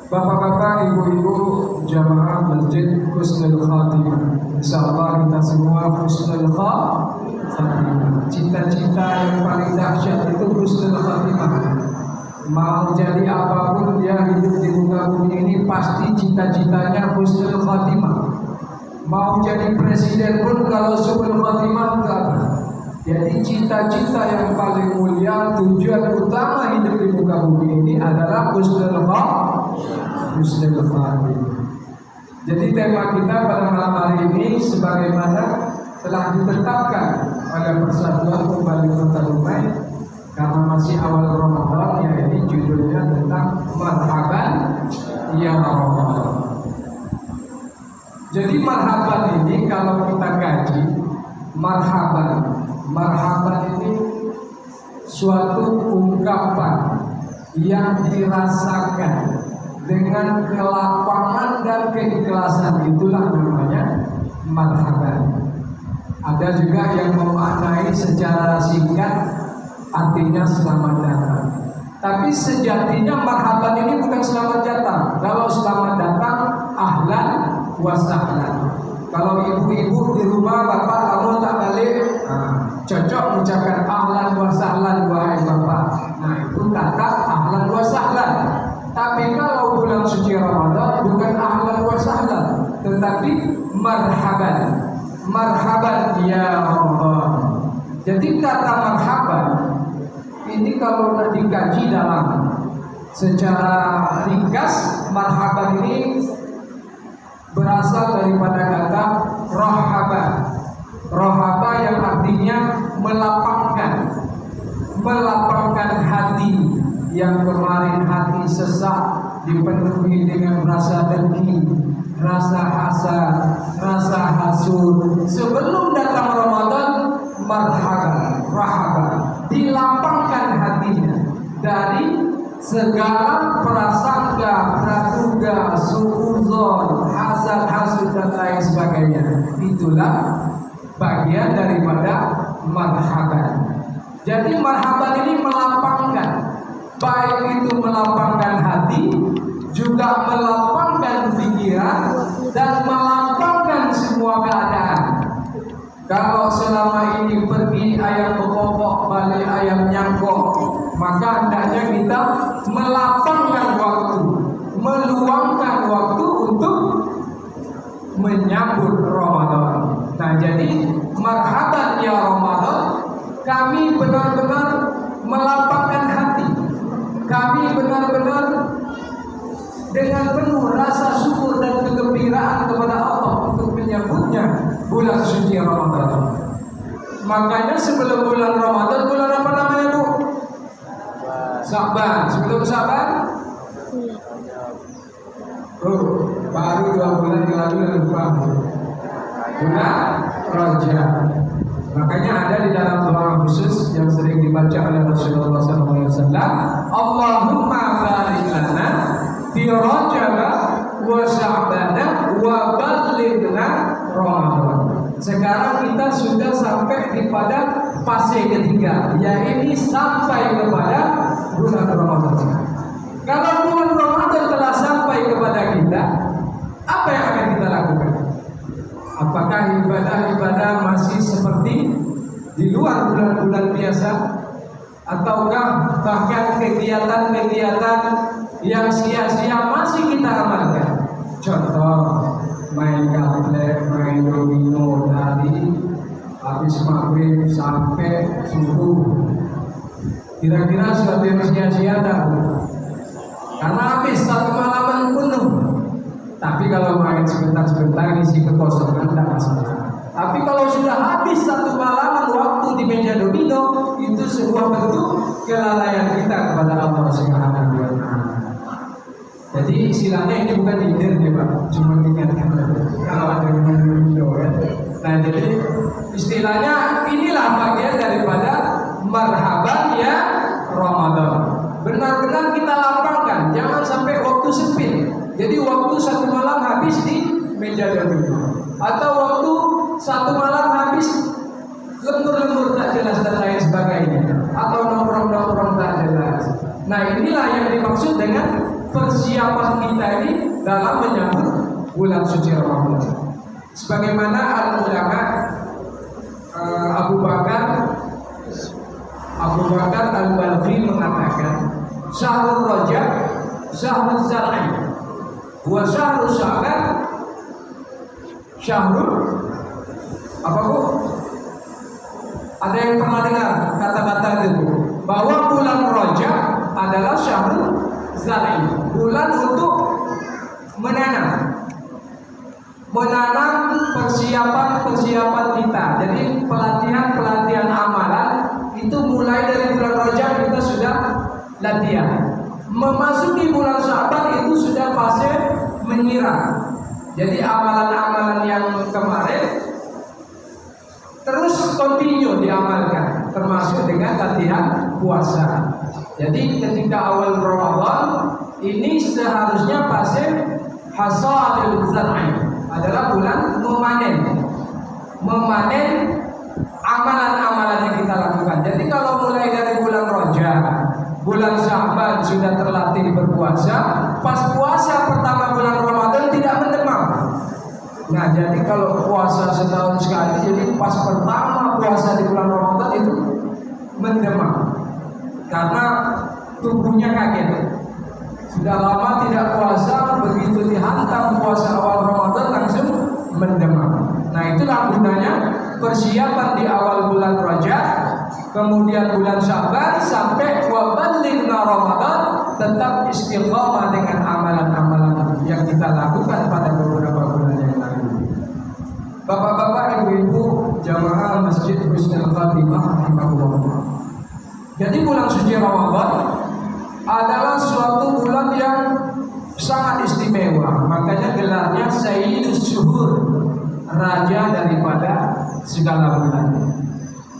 Bapak-bapak, ibu-ibu, jamaah masjid husnul khatimah. Insyaallah kita semua husnul khatimah. Cita-cita yang paling dahsyat itu husnul khatimah. Mau jadi apapun dia hidup di muka bumi ini pasti cita-citanya husnul khatimah. Mau jadi presiden pun kalau suul khatimah enggak. Jadi cita-cita yang paling mulia, tujuan utama hidup di muka bumi ini adalah husnul khatimah. Jadi tema kita pada malam hari ini sebagaimana telah ditetapkan oleh Persatuan Pembantu Kota Dumai karena masih awal Ramadan, yaitu judulnya tentang marhaban ya Ramadan. Jadi marhaban ini kalau kita kaji, marhaban ini suatu ungkapan yang dirasakan dengan kelapangan dan keikhlasan, itulah namanya marhaban. Ada juga yang memaknai secara singkat artinya selamat datang. Tapi sejatinya marhaban ini bukan selamat datang. Kalau selamat datang ahlan wa sahlan. Kalau ibu-ibu di rumah bapak kamu tak balik, cocok mengucapkan ahlan wa sahlan wahai bapak. Nah itu kata ahlan wa sahlan. Tapi kalau bulan suci Ramadan bukan ahlan wa sahlan, tetapi marhaban. Marhaban ya Ramadan. Jadi kata marhaban ini kalau dikaji dalam secara ringkas, marhaban ini berasal daripada kata rohaba. Rohaba yang artinya melapangkan hati yang kemarin hati sesak, dipenuhi dengan rasa dengki, rasa hasad, rasa hasud. Sebelum datang Ramadan, rahaba, dilapangkan hatinya dari segala prasangka, praduga, suudzon, hasad, hasud dan lain sebagainya. Itulah bagian daripada marhaban. Jadi marhaban ini melapangkan, baik itu melapangkan hati, juga melapangkan pikiran dan melapangkan semua keadaan. Kalau selama ini pergi ayam berkokok, balik ayam nyangkok, maka hendaknya kita melapangkan waktu, meluangkan waktu untuk menyambut Ramadan. Nah jadi marhaban ya Ramadan, kami benar-benar melapangkan hati, kami benar-benar dengan penuh rasa syukur dan kegembiraan kepada Allah untuk menyambutnya bulan suci Ramadan. Makanya sebelum bulan Ramadan, bulan apa namanya Bu? Sya'ban. Sebelum Sya'ban? Baru 2 bulan yang lalu yang lupa. Bulan Rajab. Makanya ada di dalam doa khusus yang sering dibaca oleh Rasulullah SAW. Allahumma barik lana fi Rajab wa Sya'ban wa ballighna Ramadan. Sekarang kita sudah sampai di pada fase ketiga, yaitu sampai kepada bulan Ramadan. Kalau bulan Ramadan telah sampai kepada kita, apa yang akan kita lakukan? Apakah ibadah-ibadah masih seperti di luar bulan-bulan biasa, ataukah bahkan kegiatan-kegiatan yang sia-sia masih kita amalkan? Contoh, main gaplek, main domino dari habis maghrib sampai subuh. Kira-kira suatu yang sia-sia tak? Karena habis satu malaman penuh. Tapi kalau main sebentar-sebentar isi kekosongan tidak masalah. Tapi kalau sudah habis satu malaman waktu di meja domino, itu sebuah bentuk kelalaian kita kepada Allah Subhanahu wa Ta'ala. Jadi istilahnya ini bukan leader ya Pak, cuma ingatkan kalau ada yang domino ya. Nah jadi istilahnya inilah bagian daripada marhaban ya Ramadan. Benar-benar kita lapangkan, jangan sampai waktu sempit. Jadi waktu satu malam habis di meja domino, atau waktu satu malam habis lembur-lembur tak jelas dan lain sebagainya, atau nongkrong-nongkrong tak jelas. Nah inilah yang dimaksud dengan persiapan kita ini dalam menyambut bulan suci Ramadan. Sebagaimana al-ulama Abu Bakar al-Balkhi mengatakan, syahrul Rajab syahrul zar'i wa syahrul Sya'ban syahrul apa Bu? Ada yang pernah dengar kata-kata itu bahwa bulan Rajab adalah syahrul zar'i, bulan untuk menanam persiapan kita. Jadi pelatihan amalan itu mulai dari bulan Rajab kita sudah latihan. Memasuki bulan Sya'ban itu sudah fase menyiram. Jadi amalan-amalan yang kemarin terus continue diamalkan, termasuk dengan latihan puasa. Jadi ketika awal Ramadan ini seharusnya fase hasadul zar'i, adalah bulan memanen amalan-amalan yang kita lakukan. Jadi kalau mulai dari bulan Rajab, bulan Sya'ban sudah terlatih berpuasa, pas puasa pertama bulan Ramadan tidak mendemam. Nah, jadi kalau puasa setahun sekali, jadi pas pertama puasa di bulan Ramadan itu mendemam karena tubuhnya kaget. Sudah lama tidak puasa, begitu dihantam puasa awal Ramadan langsung mendemam. Nah, itulah gunanya persiapan di awal bulan Rajab, kemudian bulan Sya'ban sampai waballighna Ramadan, tetap istiqamah dengan amalan-amalan yang kita lakukan pada beberapa bulan yang lalu. Bapak-bapak, ibu-ibu, jamaah Masjid Husnul Khatimah rahimahullah. Jadi bulan suci Ramadan adalah suatu bulan yang sangat istimewa. Makanya gelarnya Sayyidus Syuhur, raja daripada segala bulan.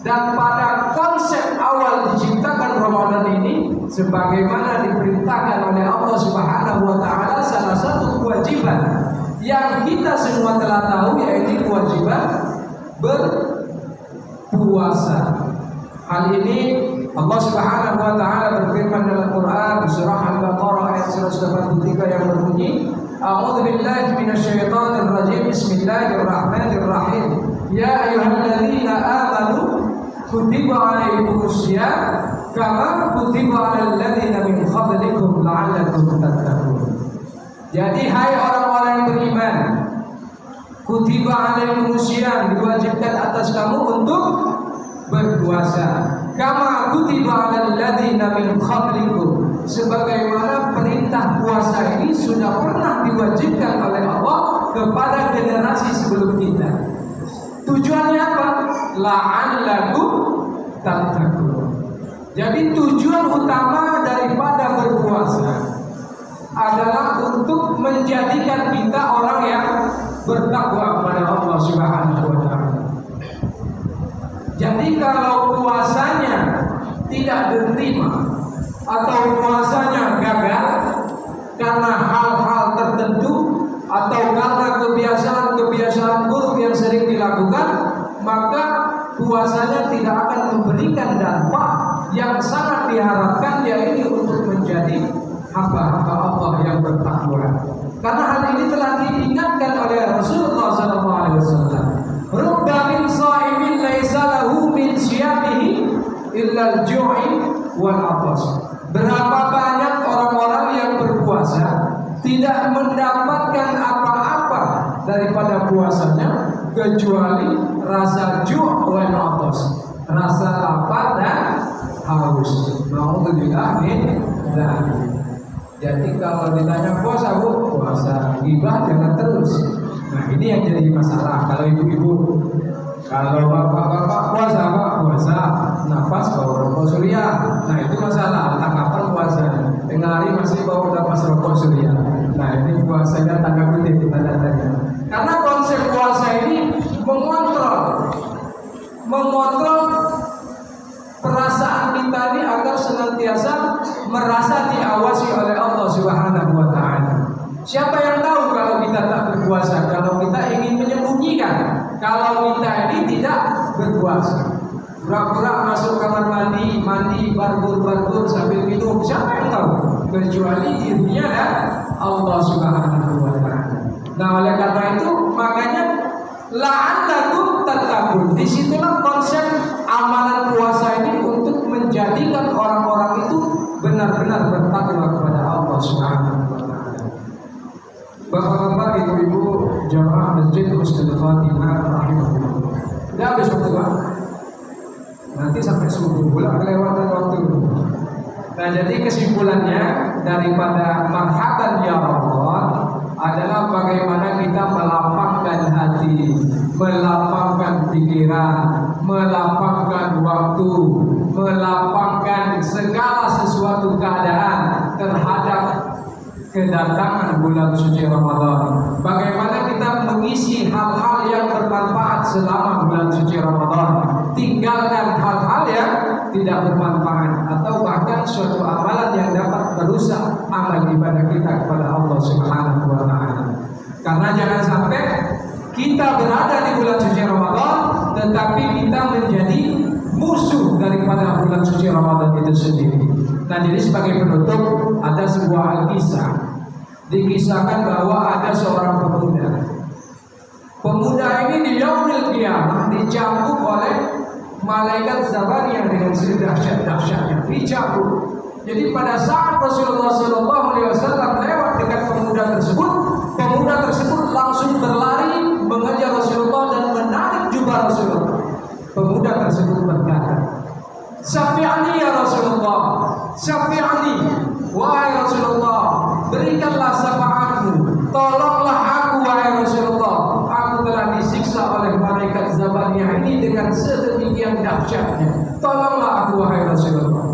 Dan pada konsep awal diciptakan Ramadan ini, sebagaimana diperintahkan oleh Allah Subhanahu wa taala, salah satu kewajiban yang kita semua telah tahu yaitu kewajiban berpuasa. Hal ini Allah Subhanahu wa taala berfirman dalam Quran surah Al-Baqarah ayat 183 yang berbunyi, A'udzu billahi minasyaitonir rajim. Bismillahirrahmanirrahim. Ya ayyuhalladzina amanu kutiba 'alaikumusiyam kama kutiba 'alal ladzina min qablikum la'allakum tattaqun. Jadi hai orang-orang yang beriman, kutiba 'alaikumusiyam, diwajibkan atas kamu untuk berpuasa. Kama kutiba 'alal ladzina min qablikum, sebagaimana perintah puasa ini sudah pernah diwajibkan oleh Allah kepada generasi sebelum kita. Tujuannya apa? La'allakum tattaqun. Jadi tujuan utama daripada berpuasa adalah untuk menjadikan kita orang yang bertakwa kepada Allah Subhanahu wa taala. Jadi kalau puasanya tidak diterima atau puasanya gagal karena hal-hal tertentu atau karena kebiasaan buruk yang sering dilakukan, maka puasanya tidak akan memberikan dampak yang sangat diharapkan, yaitu untuk menjadi hamba-hamba Allah yang bertakwa. Karena hal ini telah diingatkan oleh Rasulullah SAW. Rubba min sha'imin laisa lahu min siyamihi illa al-ju'i wal 'athas. Berapa banyak orang-orang yang berpuasa tidak mendapatkan apa-apa daripada puasanya kecuali rasa ju' wal 'athas, rasa lapar dan haus. Nauzubillah min dzalik. Jadi kalau ditanya puasa, Bu, puasa, ghibah jangan terus. Nah, ini yang jadi masalah. Kalau ibu-ibu, kalau bapak-bapak puasa, Pak, puasa, nafas bau rokok surya. Nah, itu masalah. Tanggapan puasa. Tengah hari masih bau nafas rokok surya. Nah, ini puasanya tanda kutip tanda-tanda. Karena konsep puasa ini mengontrol perasaan kita ini agar senantiasa merasa diawasi oleh Allah Subhanahu wa taala. Siapa yang tahu kalau kita tak berpuasa, kalau kita ingin menyembunyikan kalau kita ini tidak berpuasa. pura-pura masuk kamar mandi barbur sambil minum, siapa yang tahu? Kecuali dirinya dan Allah Subhanahu wa Ta'ala. Nah, oleh karena itu makanya la'allakum tattaqun. Disitulah konsep amalan puasa ini untuk menjadikan orang-orang itu benar-benar bertakwa kepada Allah Subhanahu wa Ta'ala. Bapak-bapak, ibu-ibu, jamaah Masjid Husnul Khatimah rahimahullah. Udah habis waktu, Pak. Nanti sampai subuh pula kelewatan waktu. Nah, jadi kesimpulannya daripada marhaban ya Allah adalah bagaimana kita melapangkan hati, melapangkan pikiran, melapangkan waktu, melapangkan segala sesuatu keadaan terhadap kedatangan bulan suci Ramadan. Bagaimana kita mengisi hal-hal yang bermanfaat selama bulan suci Ramadan, tinggalkan hal-hal yang tidak bermanfaat atau bahkan suatu amalan yang dapat merusak amal ibadah kita kepada Allah Subhanahu wa Ta'ala. Karena jangan sampai kita berada di bulan suci Ramadan tetapi kita menjadi musuh daripada bulan suci Ramadan itu sendiri. Nah, jadi sebagai penutup ada sebuah kisah. Dikisahkan bahwa ada seorang pemuda. Pemuda ini di yaumil qiyamah dicambuk oleh malaikat Zabaniyah dengan sedahsyat-dahsyatnya. Dicambuk. Jadi pada saat Rasulullah SAW lewat dekat pemuda tersebut langsung berlari mengejar Rasulullah dan menarik jubah Rasulullah. Pemuda tersebut berkata, "Syafi'ani ya Rasulullah, syafi'ani, wahai Rasulullah, berikanlah syafaatmu, tolonglah aku wahai Rasulullah. Aku telah disiksa oleh malaikat Zabaniyah ini dengan sedemikian dahsyatnya. Tolonglah aku wahai Rasulullah."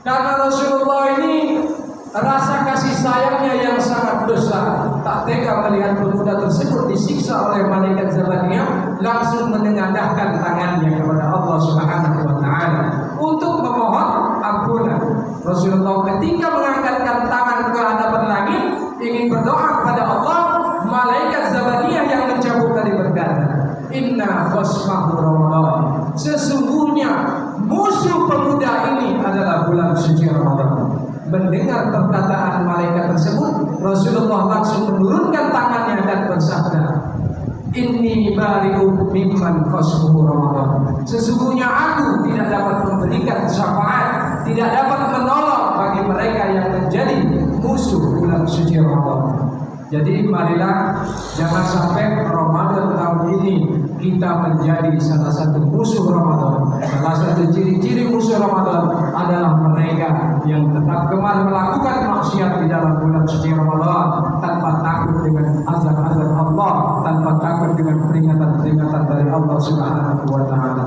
Karena Rasulullah ini rasa kasih sayangnya yang sangat besar, tak tega melihat pemuda tersebut disiksa oleh malaikat Zabaniyah, langsung menengadahkan tangannya kepada Allah Subhanahu wa Ta'ala untuk memohon ampunan. Rasulullah ketika mengangkatkan tangan ke hadapan langit ingin berdoa kepada Allah, malaikat Zabaniyah yang mencabut tadi berkata, "Inna khasmahu Ramadan." Sesungguhnya musuh pemuda ini adalah bulan suci Ramadan. Mendengar perkataan malaikat tersebut, Rasulullah langsung menurunkan tangannya dan bersabda, "Inni bari'u mimman khasmuhu Ramadan." Sesungguhnya aku tidak dapat memberikan syafaat, tidak dapat menolong bagi mereka yang menjadi musuh bulan suci Ramadan. Jadi marilah jangan sampai Ramadan tahun ini kita menjadi salah satu musuh Ramadan. Salah satu ciri-ciri musuh Ramadan adalah mereka yang tetap gemar melakukan maksiat di dalam bulan suci Ramadan tanpa takut dengan azab-azab Allah, tanpa takut dengan peringatan-peringatan dari Allah Subhanahu wa Ta'ala.